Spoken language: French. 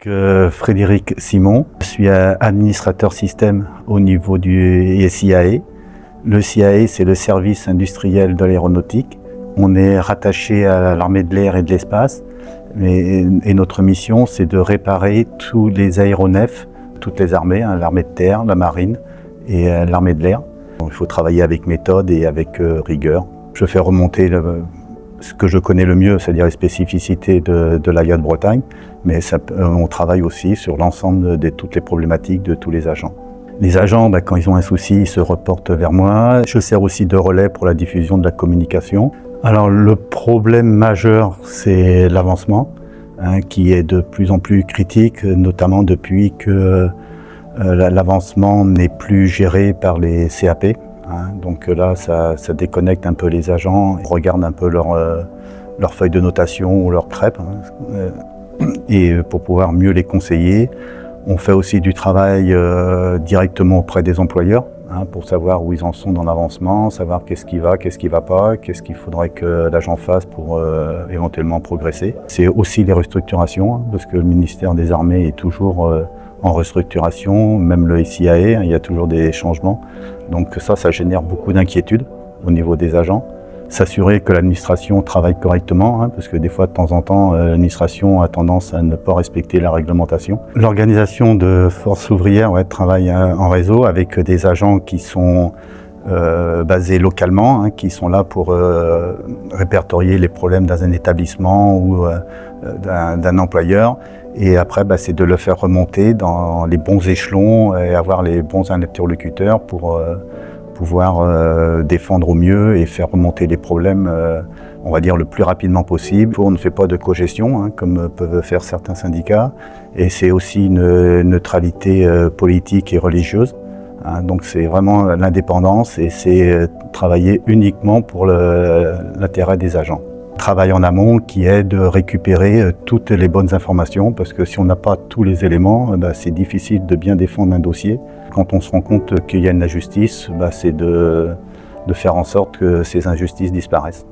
Frédéric Simon, je suis administrateur système au niveau du SIAE. Le SIAE, c'est le service industriel de l'aéronautique. On est rattaché à l'armée de l'air et de l'espace et notre mission, c'est de réparer tous les aéronefs, toutes les armées, l'armée de terre, la marine et l'armée de l'air. Il faut travailler avec méthode et avec rigueur. Je fais remonter ce que je connais le mieux, c'est-à-dire les spécificités de l'AIA de Bretagne, mais on travaille aussi sur l'ensemble de toutes les problématiques de tous les agents. Les agents, quand ils ont un souci, ils se reportent vers moi. Je sers aussi de relais pour la diffusion de la communication. Alors le problème majeur, c'est l'avancement, qui est de plus en plus critique, notamment depuis que l'avancement n'est plus géré par les CAP. Donc là, ça déconnecte un peu les agents, ils regardent un peu leur feuille de notation ou leur crêpe. Et pour pouvoir mieux les conseiller, on fait aussi du travail directement auprès des employeurs, pour savoir où ils en sont dans l'avancement, savoir qu'est-ce qui va pas, qu'est-ce qu'il faudrait que l'agent fasse pour éventuellement progresser. C'est aussi les restructurations, parce que le ministère des Armées est toujours en restructuration, même le SIAE, il y a toujours des changements. Donc ça génère beaucoup d'inquiétudes au niveau des agents. S'assurer que l'administration travaille correctement, parce que des fois, de temps en temps, l'administration a tendance à ne pas respecter la réglementation. L'organisation de Force Ouvrière travaille en réseau avec des agents qui sont basés localement, qui sont là pour répertorier les problèmes dans un établissement ou d'un employeur. Et après, c'est de le faire remonter dans les bons échelons et avoir les bons interlocuteurs pour pouvoir défendre au mieux et faire remonter les problèmes, on va dire, le plus rapidement possible. On ne fait pas de cogestion, comme peuvent faire certains syndicats. Et c'est aussi une neutralité politique et religieuse. Donc c'est vraiment l'indépendance et c'est travailler uniquement pour l'intérêt des agents. Travail en amont qui est de récupérer toutes les bonnes informations, parce que si on n'a pas tous les éléments, c'est difficile de bien défendre un dossier. Quand on se rend compte qu'il y a une injustice, c'est de faire en sorte que ces injustices disparaissent.